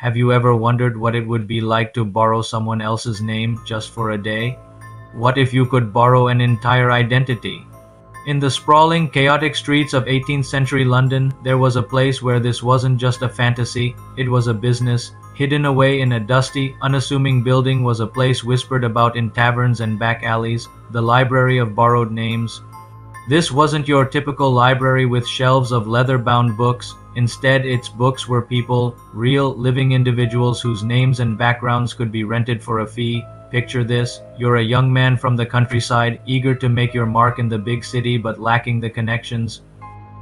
Have you ever wondered what it would be like to borrow someone else's name just for a day? What if you could borrow an entire identity? In the sprawling, chaotic streets of 18th century London, there was a place where this wasn't just a fantasy, it was a business. Hidden away in a dusty, unassuming building was a place whispered about in taverns and back alleys, the library of borrowed names. This wasn't your typical library with shelves of leather-bound books. Instead, its books were people, real, living individuals whose names and backgrounds could be rented for a fee. Picture this: you're a young man from the countryside, eager to make your mark in the big city but lacking the connections.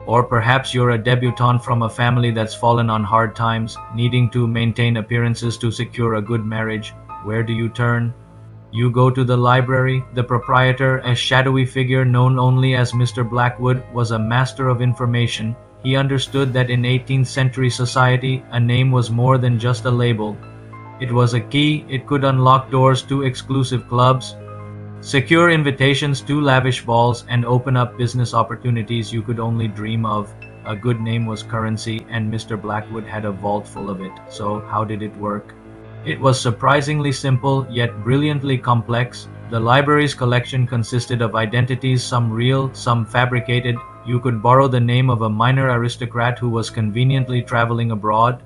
Or perhaps you're a debutante from a family that's fallen on hard times, needing to maintain appearances to secure a good marriage. Where do you turn? You go to the library. The proprietor, a shadowy figure known only as Mr. Blackwood, was a master of information. He understood that in 18th century society, a name was more than just a label. It was a key. It could unlock doors to exclusive clubs, secure invitations to lavish balls, and open up business opportunities you could only dream of. A good name was currency, and Mr. Blackwood had a vault full of it. So how did it work? It was surprisingly simple, yet brilliantly complex. The library's collection consisted of identities, some real, some fabricated. You could borrow the name of a minor aristocrat who was conveniently traveling abroad.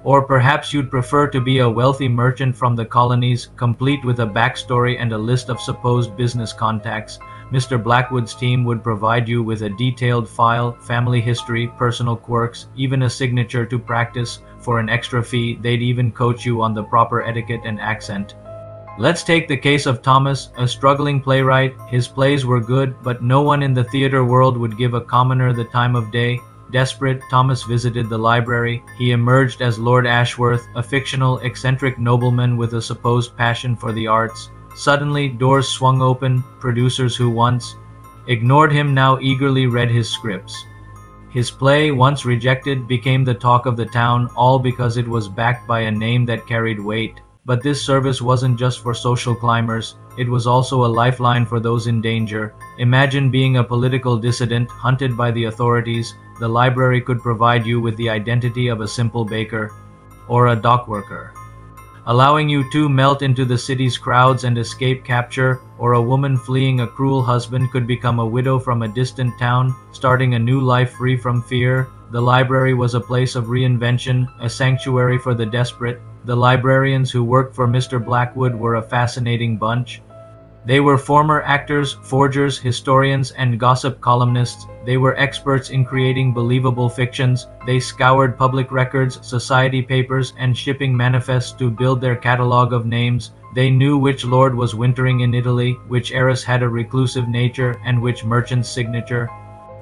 Or perhaps you'd prefer to be a wealthy merchant from the colonies, complete with a backstory and a list of supposed business contacts. Mr. Blackwood's team would provide you with a detailed file, family history, personal quirks, even a signature to practice. For an extra fee, they'd even coach you on the proper etiquette and accent. Let's take the case of Thomas, a struggling playwright. His plays were good, but no one in the theater world would give a commoner the time of day. Desperate, Thomas visited the library. He emerged as Lord Ashworth, a fictional, eccentric nobleman with a supposed passion for the arts. Suddenly, doors swung open. Producers who once ignored him now eagerly read his scripts. His play, once rejected, became the talk of the town, all because it was backed by a name that carried weight. But this service wasn't just for social climbers, it was also a lifeline for those in danger. Imagine being a political dissident, hunted by the authorities. The library could provide you with the identity of a simple baker or a dock worker, allowing you to melt into the city's crowds and escape capture. Or a woman fleeing a cruel husband could become a widow from a distant town, starting a new life free from fear. The library was a place of reinvention, a sanctuary for the desperate. The librarians who worked for Mr. Blackwood were a fascinating bunch. They were former actors, forgers, historians, and gossip columnists. They were experts in creating believable fictions. They scoured public records, society papers, and shipping manifests to build their catalog of names. They knew which lord was wintering in Italy, which heiress had a reclusive nature, and which merchant's signature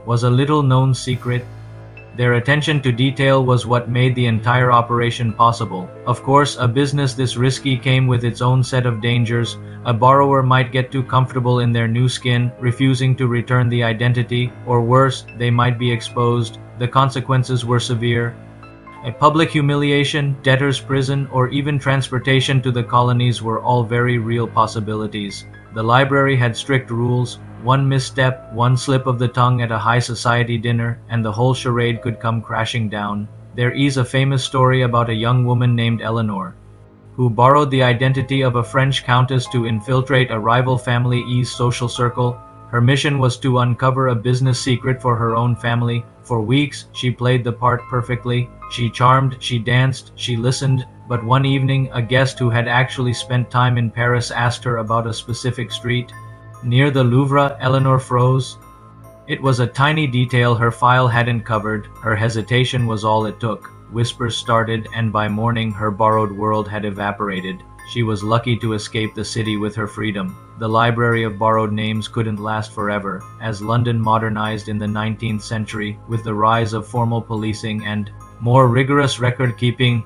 was a little-known secret. Their attention to detail was what made the entire operation possible. Of course, a business this risky came with its own set of dangers. A borrower might get too comfortable in their new skin, refusing to return the identity, or worse, they might be exposed. The consequences were severe. A public humiliation, debtor's prison, or even transportation to the colonies were all very real possibilities. The library had strict rules. One misstep, one slip of the tongue at a high society dinner, and the whole charade could come crashing down. There is a famous story about a young woman named Eleanor, who borrowed the identity of a French countess to infiltrate a rival family's social circle. Her mission was to uncover a business secret for her own family. For weeks, she played the part perfectly. She charmed, she danced, she listened. But one evening, a guest who had actually spent time in Paris asked her about a specific street near the Louvre. Eleanor froze. It was a tiny detail her file hadn't covered. Her hesitation was all it took. Whispers started, and by morning her borrowed world had evaporated. She was lucky to escape the city with her freedom. The library of borrowed names couldn't last forever. As London modernized in the 19th century, with the rise of formal policing and more rigorous record-keeping,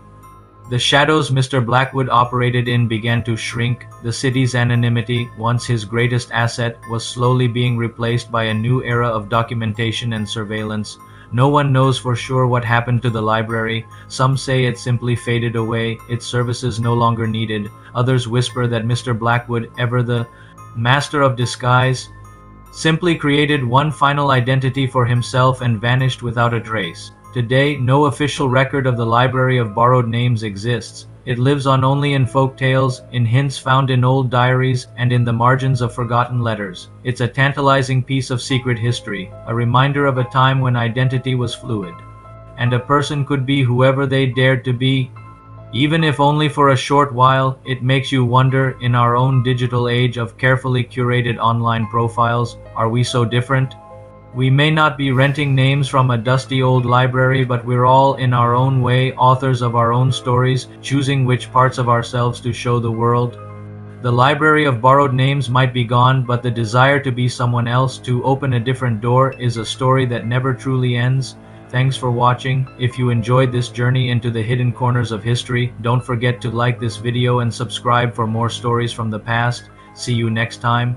the shadows Mr. Blackwood operated in began to shrink. The city's anonymity, once his greatest asset, was slowly being replaced by a new era of documentation and surveillance. No one knows for sure what happened to the library. Some say it simply faded away, its services no longer needed. Others whisper that Mr. Blackwood, ever the master of disguise, simply created one final identity for himself and vanished without a trace. Today, no official record of the library of borrowed names exists. It lives on only in folk tales, in hints found in old diaries, and in the margins of forgotten letters. It's a tantalizing piece of secret history, a reminder of a time when identity was fluid, and a person could be whoever they dared to be, even if only for a short while. It makes you wonder, in our own digital age of carefully curated online profiles, are we so different? We may not be renting names from a dusty old library, but we're all, in our own way, authors of our own stories, choosing which parts of ourselves to show the world. The library of borrowed names might be gone, but the desire to be someone else, to open a different door, is a story that never truly ends. Thanks for watching. If you enjoyed this journey into the hidden corners of history, don't forget to like this video and subscribe for more stories from the past. See you next time.